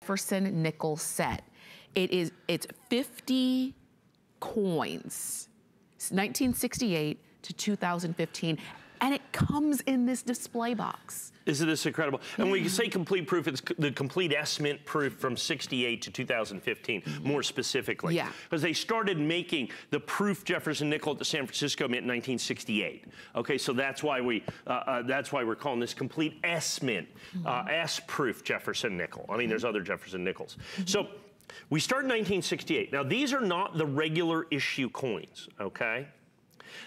Jefferson nickel set. It's 50 coins, 1968 to 2015, and it comes in this display box. Isn't this incredible? And when you say complete proof, it's the complete S-Mint proof from 68 to 2015, more specifically. Yeah. Because they started making the proof Jefferson nickel at the San Francisco Mint in 1968. Okay, so that's why we're calling this complete S-Mint, S-proof Jefferson nickel. I mean, there's other Jefferson nickels. So we start in 1968. Now, these are not the regular issue coins, okay?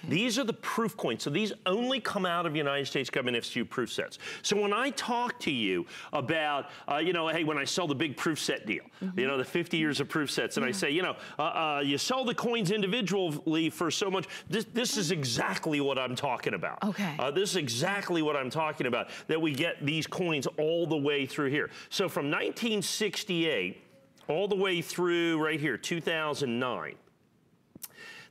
These are the proof coins. So these only come out of United States government issue proof sets. So when I talk to you about, you know, hey, when I sell the big proof set deal, you know, the 50 years of proof sets, and I say, you know, you sell the coins individually for so much, this is exactly what I'm talking about. Okay. This is exactly what I'm talking about, that we get these coins all the way through here. So from 1968 all the way through right here, 2009,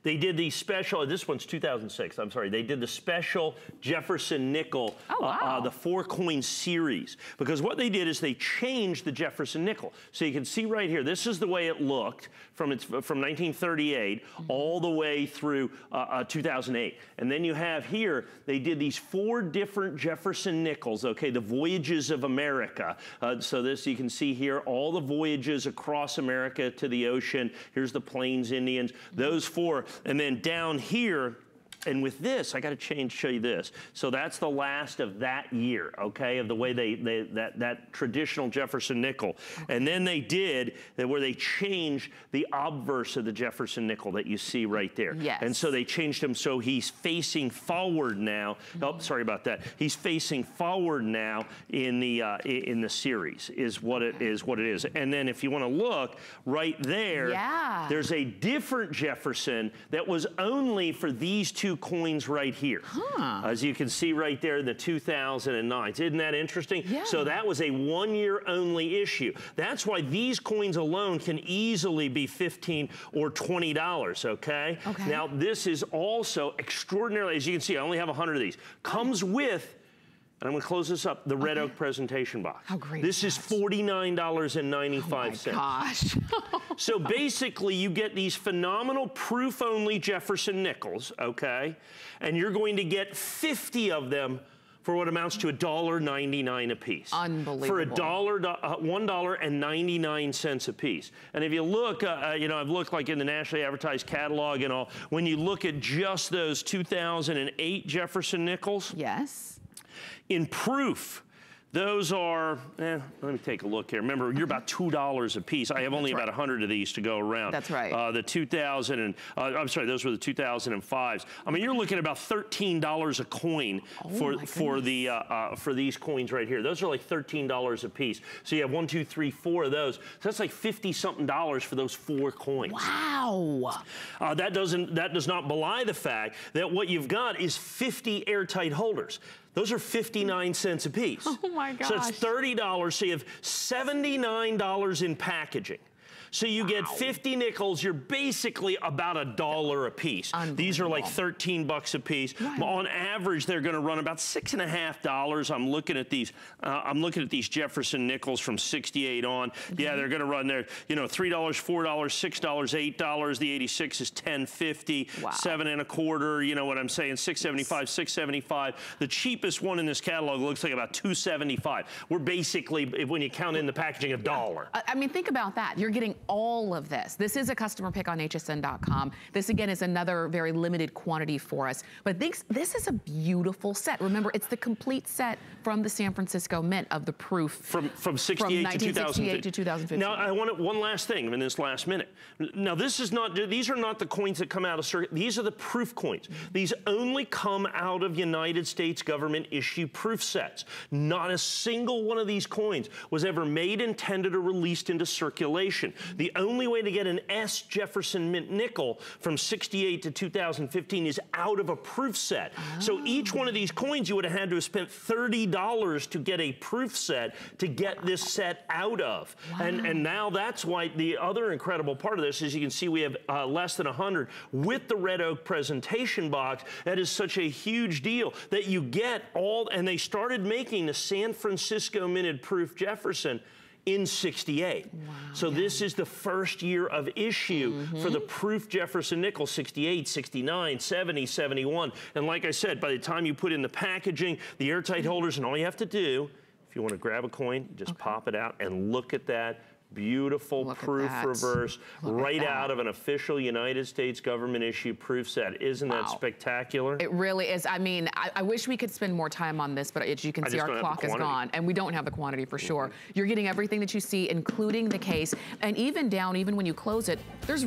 they did the special, this one's 2006, I'm sorry. They did the special Jefferson nickel, the 4-coin series. Because what they did is they changed the Jefferson nickel. So you can see right here, this is the way it looked from 1938 all the way through 2008. And then you have here, they did these 4 different Jefferson nickels, okay, the Voyages of America. So this, you can see here, all the voyages across America to the ocean. Here's the Plains Indians, those 4. And then down here, and with this, I got to show you this. So that's the last of that year, okay, of the way that traditional Jefferson nickel. And then they did where they changed the obverse of the Jefferson nickel that you see right there. Yes. And so they changed him so he's facing forward now. Oh, sorry about that. He's facing forward now in the series is what it is. And then if you want to look right there, there's a different Jefferson that was only for these 2 coins right here. As you can see right there, the 2009. Isn't that interesting? Yeah. So that was a 1-year only issue. That's why these coins alone can easily be $15 or $20, okay? Now, this is also extraordinarily, as you can see, I only have 100 of these. Comes with, and I'm going to close this up, the Red Oak presentation box. How great this is $49.95. Oh my gosh. So basically, you get these phenomenal proof-only Jefferson nickels, okay? And you're going to get 50 of them for what amounts to $1.99 a piece. Unbelievable. For $1.99 a piece. And if you look, you know, I've looked like in the nationally advertised catalog and all, when you look at just those 2008 Jefferson nickels. Yes. In proof, those are, let me take a look here. Remember, you're about $2 a piece. I have only about 100 of these to go around. That's right. The 2000 and, I'm sorry, those were the 2005s. I mean, you're looking at about $13 a coin for these coins right here. Those are like $13 a piece. So you have 1, 2, 3, 4 of those. So that's like $50-something for those 4 coins. Wow. That does not belie the fact that what you've got is 50 airtight holders. Those are 59 cents a piece. Oh my gosh. So it's $30, so you have $79 in packaging. So you get 50 nickels, you're basically about $1 a piece. These are like 13 bucks a piece. Right. On average, they're gonna run about $6.50. I'm looking at these Jefferson nickels from 68 on. Yeah, they're gonna run there, you know, $3, $4, $6, $8. The 86 is $10.50, 7.25, you know what I'm saying, $6.75, $6.75. The cheapest one in this catalog looks like about $2.75. We're basically, when you count in the packaging, $1. I mean, think about that. You're getting all of this. This is a customer pick on hsn.com. This again is another very limited quantity for us. But this is a beautiful set. Remember, it's the complete set from the San Francisco Mint of the proof. From 68 to 2015. Now, I want one last thing in this last minute. Now, these are not the coins that come out of circuit. These are the proof coins. These only come out of United States government issue proof sets. Not a single one of these coins was ever made, intended, or released into circulation. The only way to get an S Jefferson Mint nickel from 68 to 2015 is out of a proof set. So each one of these coins you would have had to have spent $30 to get a proof set to get this set out of. And now that's why the other incredible part of this is you can see we have less than 100 with the Red Oak presentation box. That is such a huge deal that you get all, and they started making the San Francisco minted proof Jefferson in 68. Wow. So this is the first year of issue for the proof Jefferson nickel, 68, 69, 70, 71. And like I said, by the time you put in the packaging, the airtight holders, and all you have to do, if you want to grab a coin, just pop it out and look at that. Beautiful proof reverse, right out of an official United States government issue proof set. Isn't that spectacular? It really is. I mean, I wish we could spend more time on this, but as you can see, our clock is gone, and we don't have the quantity for sure. You're getting everything that you see, including the case, and even when you close it, there's